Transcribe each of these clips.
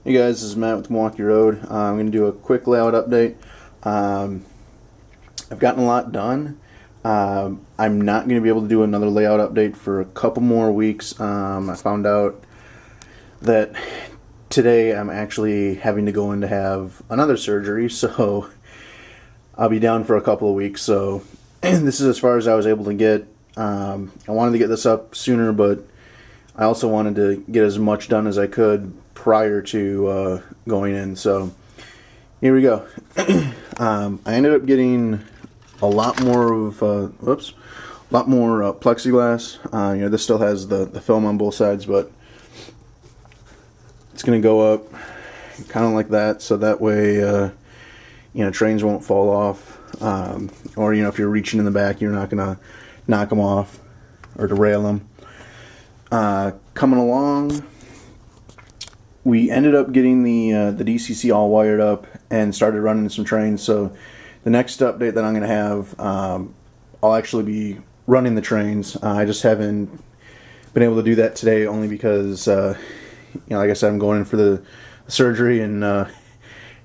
Hey guys, this is Matt with Milwaukee Road. I'm going to do a quick layout update. I've gotten a lot done. I'm not going to be able to do another layout update for a couple more weeks. I found out that today I'm actually having to go in to have another surgery, so I'll be down for a couple of weeks. So this is as far as I was able to get. I wanted to get this up sooner, but I also wanted to get as much done as I could prior to going in. So here we go. I ended up getting a lot more of plexiglass. This still has the film on both sides, but it's going to go up kind of like that, so that way trains won't fall off, or if you're reaching in the back, you're not going to knock them off or derail them. Coming along, we ended up getting the DCC all wired up and started running some trains. So the next update that I'm going to have, I'll actually be running the trains. I just haven't been able to do that today, only because, like I said, I'm going in for the surgery, and the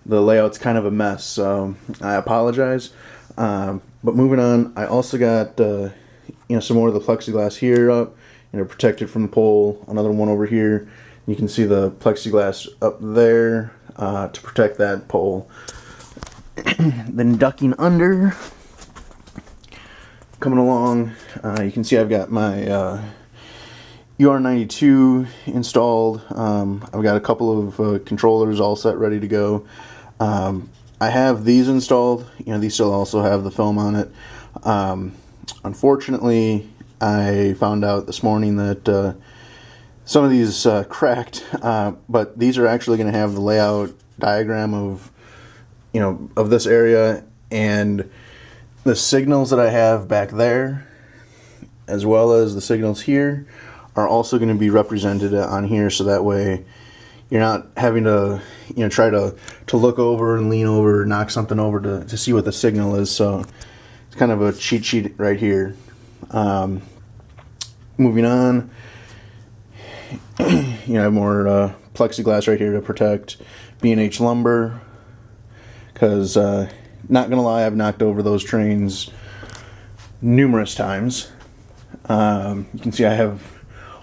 layout's kind of a mess. So I apologize. But moving on, I also got some more of the plexiglass here up, protected from the pole. Another one over here. You can see the plexiglass up there to protect that pole. Then ducking under, coming along, you can see I've got my UR92 installed. I've got a couple of controllers all set, ready to go. I have these installed. These still also have the film on it. Unfortunately, I found out this morning that some of these cracked, but these are actually going to have the layout diagram of this area, and the signals that I have back there, as well as the signals here, are also going to be represented on here, so that way you're not having to try to look over and lean over, knock something over to see what the signal is. So it's kind of a cheat sheet right here. Moving on, I have more plexiglass right here to protect B&H lumber, because not gonna lie, I've knocked over those trains numerous times. You can see I have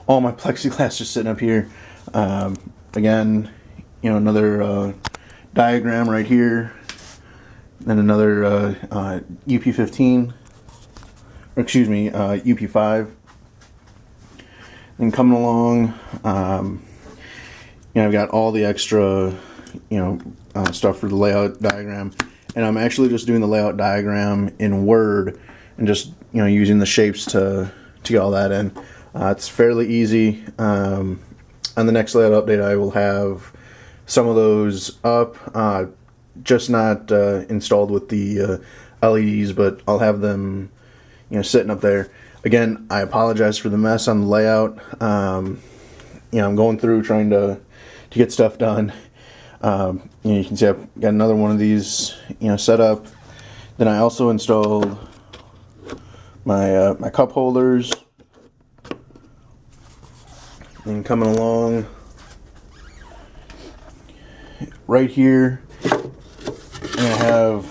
all my plexiglass just sitting up here. Again, another diagram right here, then another UP15, or excuse me, UP5. And coming along, I've got all the extra, stuff for the layout diagram, and I'm actually just doing the layout diagram in Word and just using the shapes to get all that in. It's fairly easy. On the next layout update, I will have some of those up, just not installed with the LEDs, but I'll have them, sitting up there. Again, I apologize for the mess on the layout. I'm going through trying to get stuff done. You can see I've got another one of these, set up. Then I also installed my my cup holders. And coming along, right here, I have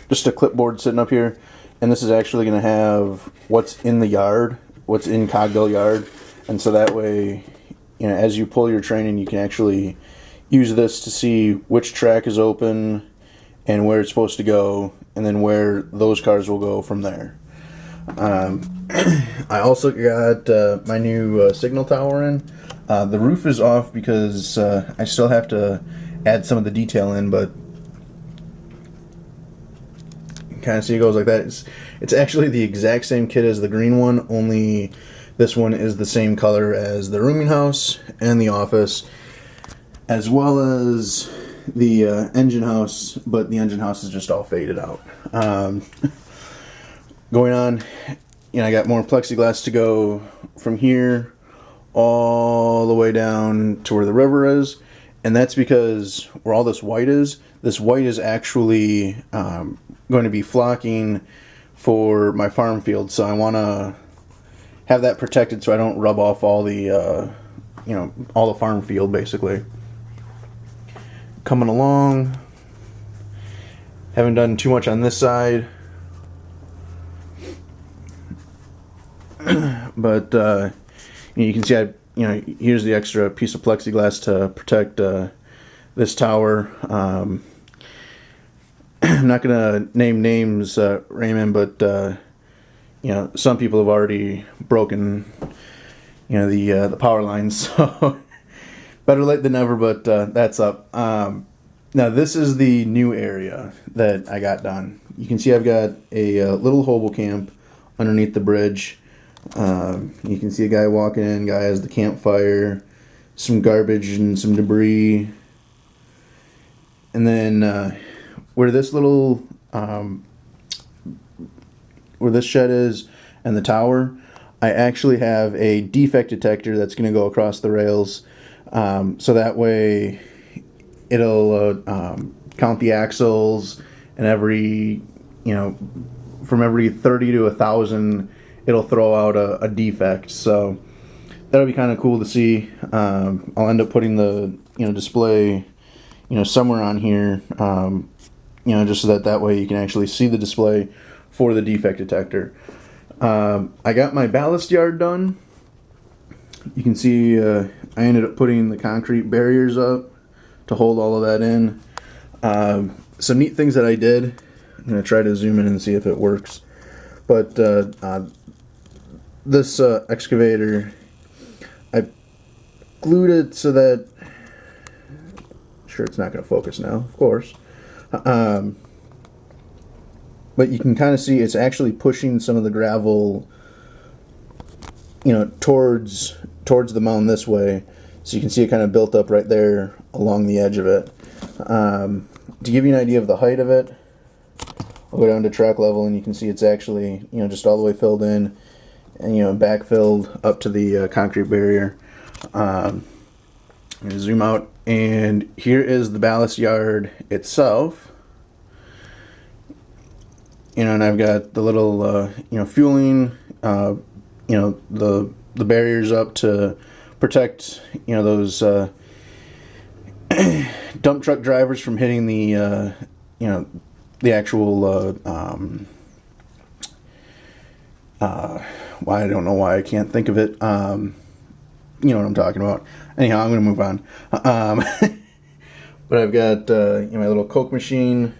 just a clipboard sitting up here. And this is actually going to have what's in the yard, what's in Cogdell Yard. And so that way, as you pull your train in, you can actually use this to see which track is open and where it's supposed to go, and then where those cars will go from there. I also got my new signal tower in. The roof is off because I still have to add some of the detail in, but kind of see it goes like that. It's actually the exact same kit as the green one, only this one is the same color as the rooming house and the office, as well as the engine house, but the engine house is just all faded out. Going on, I got more plexiglass to go from here all the way down to where the river is, and that's because where all this white is actually going to be flocking for my farm field, so I want to have that protected so I don't rub off all the all the farm field basically. coming along. Haven't done too much on this side. But you can see here's the extra piece of plexiglass to protect this tower. I'm not gonna name names, Raymond, but some people have already broken the power lines, so better late than never. But that's up. Now this is the new area that I got done. You can see I've got a little hobo camp underneath the bridge. You can see a guy walking in. Guy has the campfire, some garbage and some debris, and then where this little where this shed is and the tower, I actually have a defect detector that's going to go across the rails, so that way it'll count the axles, and from every 30 to 1,000 it'll throw out a defect. So that'll be kind of cool to see. I'll end up putting the display somewhere on here, just so that way you can actually see the display for the defect detector. I got my ballast yard done. You can see I ended up putting the concrete barriers up to hold all of that in. Some neat things that I did. I'm going to try to zoom in and see if it works. But this excavator, I glued it so that, sure, it's not going to focus now, of course. But you can kind of see it's actually pushing some of the gravel, towards the mound this way. So you can see it kind of built up right there along the edge of it. To give you an idea of the height of it, I'll go down to track level, and you can see it's actually, just all the way filled in, and backfilled up to the concrete barrier. I'm gonna zoom out, and here is the ballast yard itself. And I've got the little fueling, the barriers up to protect those dump truck drivers from hitting the actual I don't know why I can't think of it. You know what I'm talking about. Anyhow, I'm gonna move on. But I've got my little Coke machine,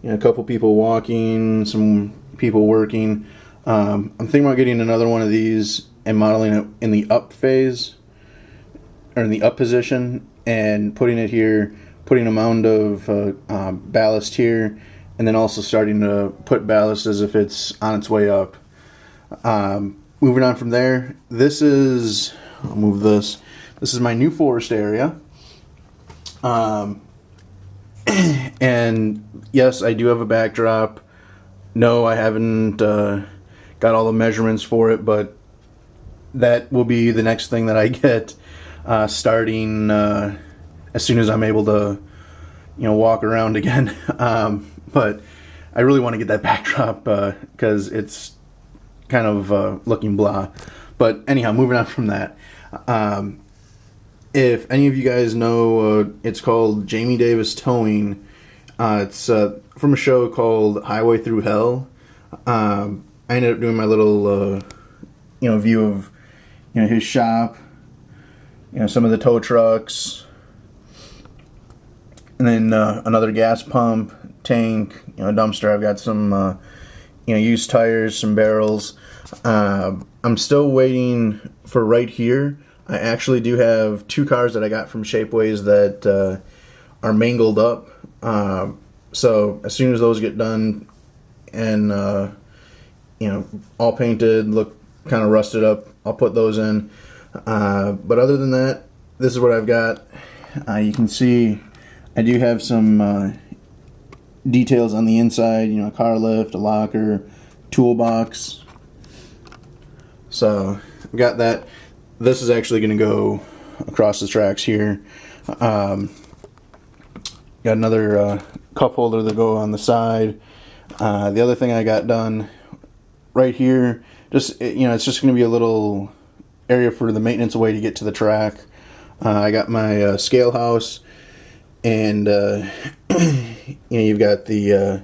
a couple people walking, some people working. I'm thinking about getting another one of these and modeling it in the up phase, or in the up position, and putting it here, putting a mound of ballast here, and then also starting to put ballast as if it's on its way up. Moving on from there, I'll move this. This is my new forest area. And yes, I do have a backdrop. No, I haven't got all the measurements for it, but that will be the next thing that I get starting as soon as I'm able to walk around again. But I really want to get that backdrop because it's kind of looking blah. But anyhow, moving on from that, if any of you guys know, it's called Jamie Davis Towing. It's from a show called Highway Through Hell. I ended up doing my little view of his shop, some of the tow trucks, and then another gas pump, tank, a dumpster. I've got some used tires, some barrels. I'm still waiting for right here. I actually do have 2 cars that I got from Shapeways that are mangled up. So as soon as those get done and all painted, look kind of rusted up, I'll put those in. But other than that, this is what I've got. You can see I do have some details on the inside, a car lift, a locker, toolbox. So I've got that. This is actually going to go across the tracks here. Got another cup holder that go on the side. The other thing I got done right here, just it's just going to be a little area for the maintenance way to get to the track. I got my scale house, and you've got the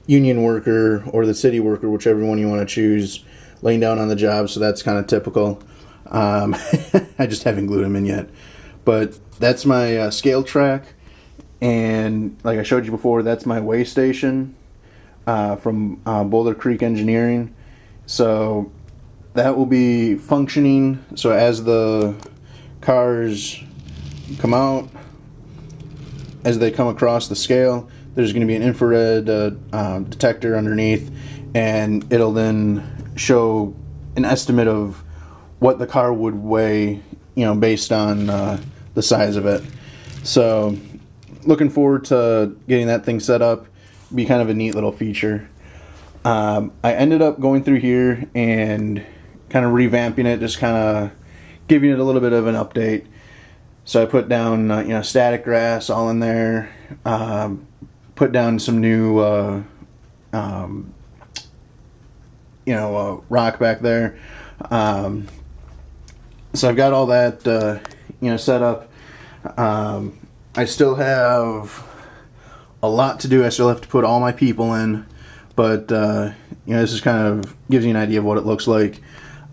union worker or the city worker, whichever one you want to choose, laying down on the job. So that's kind of typical. I just haven't glued them in yet, but that's my scale track, and like I showed you before, that's my weigh station from Boulder Creek Engineering. So that will be functioning. So as the cars come out, as they come across the scale, there's going to be an infrared detector underneath, and it'll then show an estimate of what the car would weigh, based on the size of it. So looking forward to getting that thing set up. Be kind of a neat little feature. I ended up going through here and kind of revamping it, just kind of giving it a little bit of an update. So I put down static grass all in there, put down some new rock back there. So I've got all that set up. I still have a lot to do. I still have to put all my people in, but this is kind of gives you an idea of what it looks like.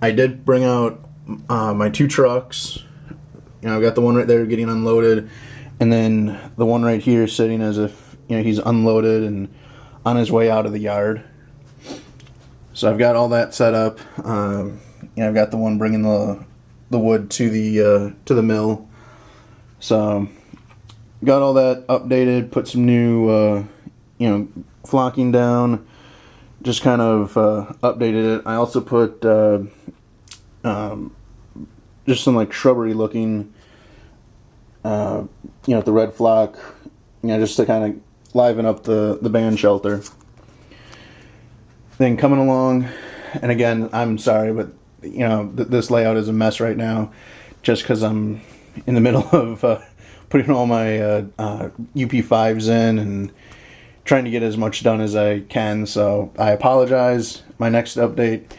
I did bring out my 2 trucks. I've got the one right there getting unloaded, and then the one right here sitting as if he's unloaded and on his way out of the yard. So I've got all that set up. I've got the one bringing the wood to the mill. So got all that updated. Put some new flocking down. Just kind of updated it. I also put just some like shrubbery looking the red flock, just to kind of liven up the band shelter. Then coming along, and again, I'm sorry, but this layout is a mess right now, just because I'm in the middle of putting all my UP5s in and trying to get as much done as I can. So I apologize. My next update,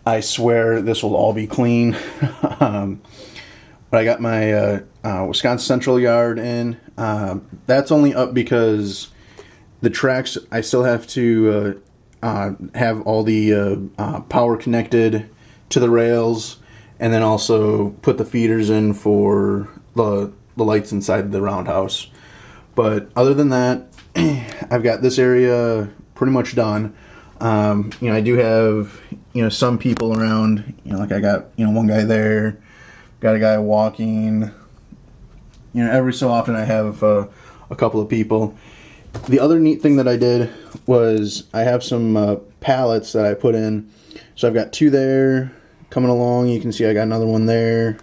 I swear this will all be clean. But I got my Wisconsin Central yard in. That's only up because the tracks, I still have to have all the power connected to the rails, and then also put the feeders in for the lights inside the roundhouse. But other than that, I've got this area pretty much done. I do have some people around. Like I got one guy there, got a guy walking. Every so often I have a couple of people. The other neat thing that I did was I have some pallets that I put in. So I've got 2 there coming along. You can see I got another one there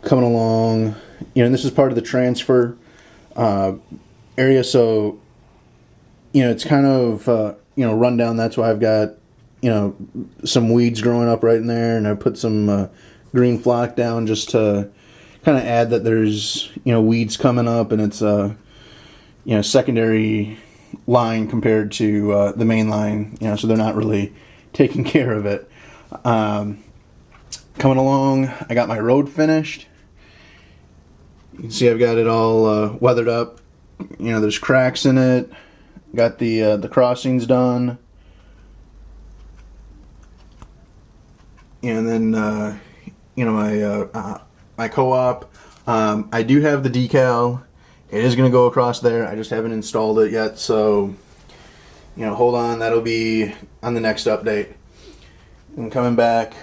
coming along. And this is part of the transfer area. So it's kind of run down. That's why I've got some weeds growing up right in there, and I put some green flock down just to kind of add that there's weeds coming up, and it's secondary line compared to the main line, so they're not really taking care of it. Coming along, I got my road finished. You can see I've got it all weathered up. There's cracks in it. Got the crossings done. And then my co-op. I do have the decal. It is going to go across there. I just haven't installed it yet, so hold on. That'll be on the next update. And coming back,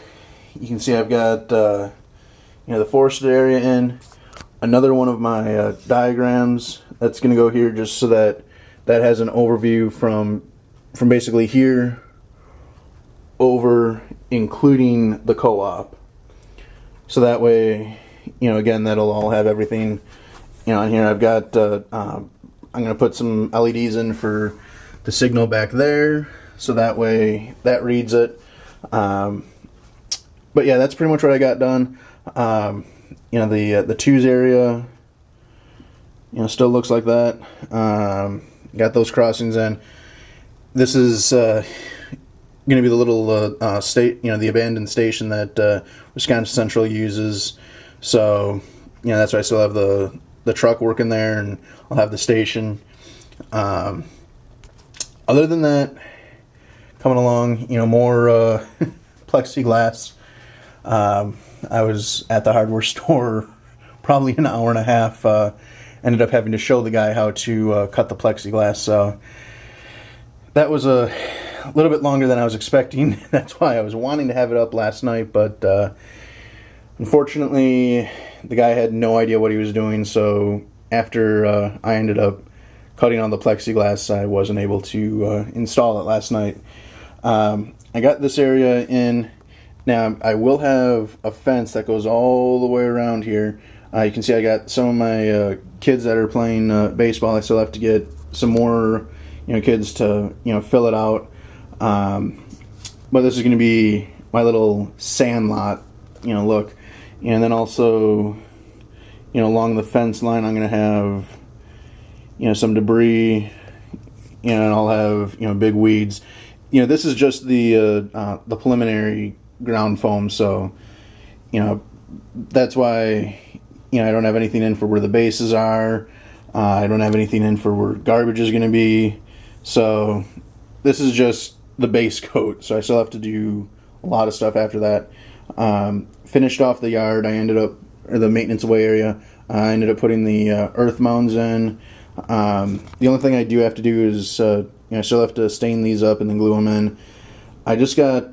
you can see I've got the forested area in. Another one of my diagrams that's going to go here, just so that has an overview from basically here over, including the co-op. So that way, again, that'll all have everything. On here I've got, I'm going to put some LEDs in for the signal back there, so that way that reads it. But yeah, that's pretty much what I got done. The twos area, still looks like that. Got those crossings in. This is going to be the little state, the abandoned station that Wisconsin Central uses. So, that's why I still have the the truck working there, and I'll have the station. Other than that, coming along, more plexiglass. I was at the hardware store probably an hour and a half. Ended up having to show the guy how to cut the plexiglass. So that was a little bit longer than I was expecting. That's why I was wanting to have it up last night, but unfortunately the guy had no idea what he was doing. So after I ended up cutting on the plexiglass, I wasn't able to install it last night. I got this area in. Now I will have a fence that goes all the way around here. You can see I got some of my kids that are playing baseball. I still have to get some more kids to fill it out. But this is going to be my little sand lot look. And then also along the fence line I'm going to have some debris, and I'll have big weeds. This is just the preliminary ground foam, so that's why I don't have anything in for where the bases are. I don't have anything in for where garbage is going to be. So this is just the base coat. So I still have to do a lot of stuff after that. Finished off the yard. Or the maintenance away area. I ended up putting the earth mounds in. The only thing I do have to do is I still have to stain these up and then glue them in. I just got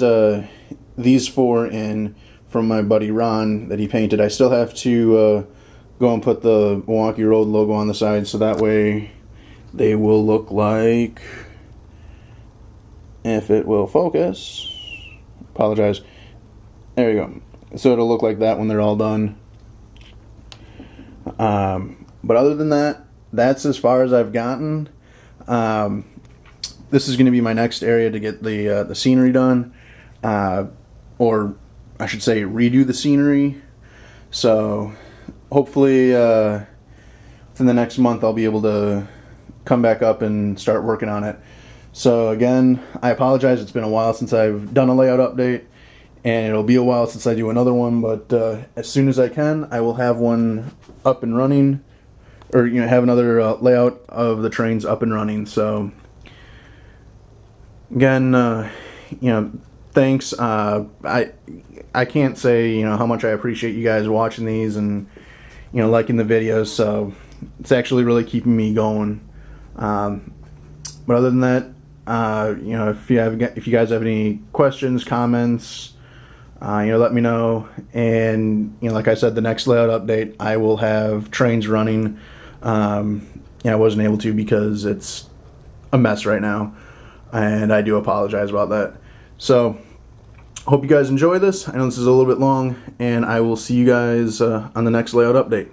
these 4 in from my buddy Ron that he painted. I still have to go and put the Milwaukee Road logo on the side, so that way they will look like, if it will focus, apologize, there you go. So it'll look like that when they're all done. But other than that, that's as far as I've gotten. This is going to be my next area to get the scenery done, or I should say redo the scenery. So hopefully within the next month I'll be able to come back up and start working on it. So again, I apologize, it's been a while since I've done a layout update, and it'll be a while since I do another one, but as soon as I can, I will have one up and running, or have another layout of the trains up and running. So again, thanks. I can't say how much I appreciate you guys watching these and liking the videos. So it's actually really keeping me going. But other than that, if you guys have any questions, comments, let me know. And like I said, the next layout update, I will have trains running. I wasn't able to because it's a mess right now, and I do apologize about that. So hope you guys enjoy this. I know this is a little bit long, and I will see you guys on the next layout update.